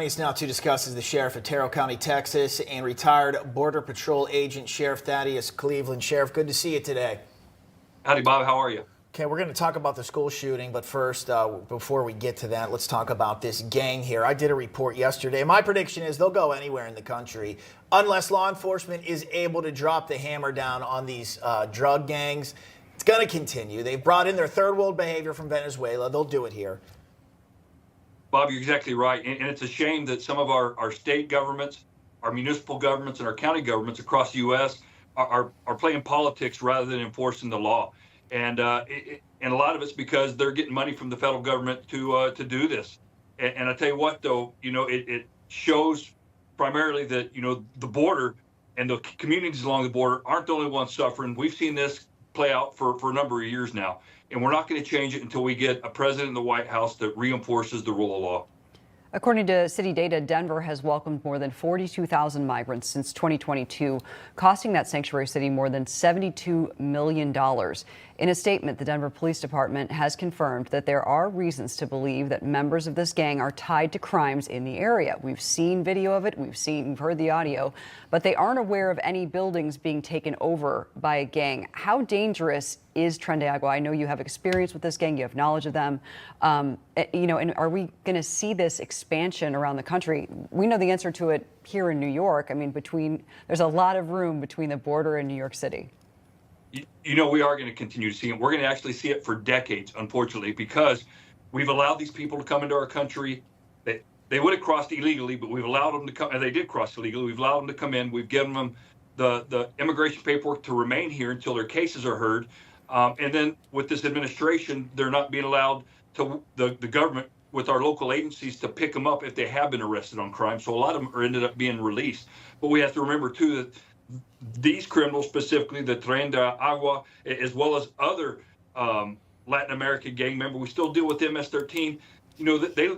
Joining us now to discuss is the Sheriff of Terrell County, Texas, and retired Border Patrol agent, Sheriff Thaddeus Cleveland. Sheriff, good to see you today. Howdy, Bob. How are you? Okay, we're going to talk about the school shooting, but first, before we get to that, let's talk about this gang here. I did a report yesterday. My prediction is they'll go anywhere in the country unless law enforcement is able to drop the hammer down on these drug gangs. It's going to continue. They've brought in their third world behavior from Venezuela. They'll do it here. Bob, you're exactly right. And it's a shame that some of our state governments, our municipal governments, and our county governments across the U.S. are playing politics rather than enforcing the law. And a lot of it's because they're getting money from the federal government to do this. And I tell you what, though, it shows primarily that, the border and the communities along the border aren't the only ones suffering. We've seen this play out for a number of years now. And we're not going to change it until we get a president in the White House that reinforces the rule of law. According to city data, Denver has welcomed more than 42,000 migrants since 2022, costing that sanctuary city more than $72 million. In a statement, the Denver Police Department has confirmed that there are reasons to believe that members of this gang are tied to crimes in the area. We've seen video of it, we've heard the audio, but they aren't aware of any buildings being taken over by a gang. How dangerous is Tren de Agua? I know you have experience with this gang, you have knowledge of them. And are we going to see this expansion around the country? We know the answer to it here in New York. I mean, there's a lot of room between the border and New York City. We are going to continue to see it. We're going to actually see it for decades, unfortunately, because we've allowed these people to come into our country. They would have crossed illegally, but we've allowed them to come, and they did cross illegally. We've allowed them to come in. We've given them the immigration paperwork to remain here until their cases are heard. And then with this administration, they're not being allowed to, the government, with our local agencies, to pick them up if they have been arrested on crime. So a lot of them are ended up being released. But we have to remember, too, that these criminals, specifically the Tren de Agua, as well as other Latin American gang members, we still deal with MS-13.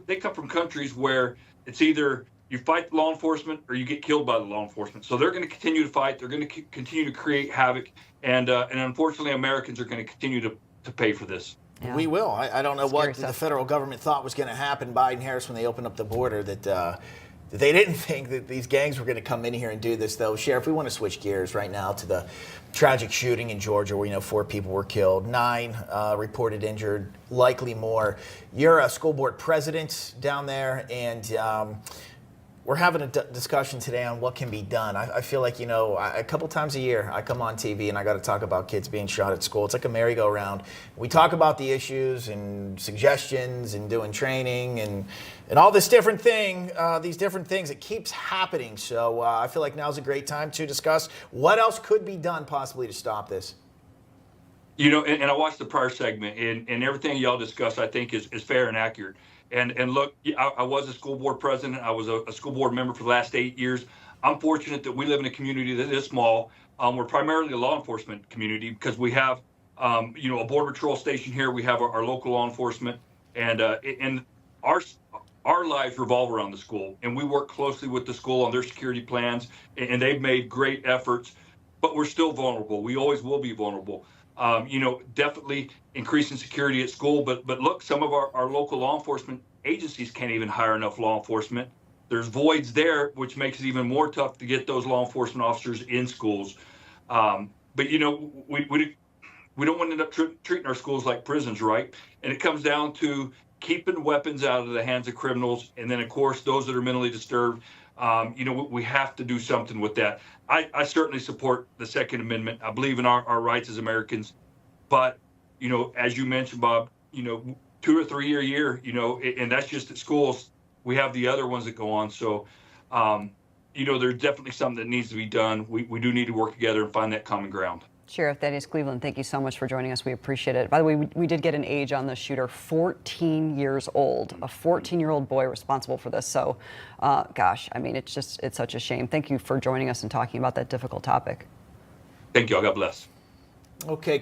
They come from countries where it's either you fight the law enforcement or you get killed by the law enforcement. So they're going to continue to fight. They're going to continue to create havoc. And unfortunately, Americans are going to continue to pay for this. Yeah. We will. I don't know what the federal government thought was going to happen, Biden-Harris, when they opened up the border, that they didn't think that these gangs were going to come in here and do this, though. Sheriff, we want to switch gears right now to the tragic shooting in Georgia where, 4 people were killed, 9 reported injured, likely more. You're a school board president down there, and we're having a discussion today on what can be done. I feel like, a couple times a year I come on TV and I got to talk about kids being shot at school. It's like a merry-go-round. We talk about the issues and suggestions and doing training and all this different thing, these different things. It keeps happening. So I feel like now's a great time to discuss what else could be done possibly to stop this. And I watched the prior segment, and everything y'all discussed, I think, is fair and accurate. And look, I was a school board president. I was a school board member for the last 8 years. I'm fortunate that we live in a community that is small. We're primarily a law enforcement community because we have, a border patrol station here. We have our local law enforcement, and our lives revolve around the school, and we work closely with the school on their security plans, and they've made great efforts. But we're still vulnerable. We always will be vulnerable. Definitely increasing security at school, but look, some of our local law enforcement agencies can't even hire enough law enforcement. There's voids there, which makes it even more tough to get those law enforcement officers in schools. But we don't want to end up treating our schools like prisons, right? And it comes down to keeping weapons out of the hands of criminals, and then of course those that are mentally disturbed. We have to do something with that. I certainly support the Second Amendment. I believe in our rights as Americans. But, as you mentioned, Bob, 2 or 3 a year, and that's just at schools. We have the other ones that go on. So, there's definitely something that needs to be done. We do need to work together and find that common ground. Sheriff Thaddeus Cleveland, thank you so much for joining us. We appreciate it. By the way, we did get an age on the shooter, 14 years old, a 14-year-old boy responsible for this. So, gosh, I mean, it's such a shame. Thank you for joining us and talking about that difficult topic. Thank you. God bless. Okay.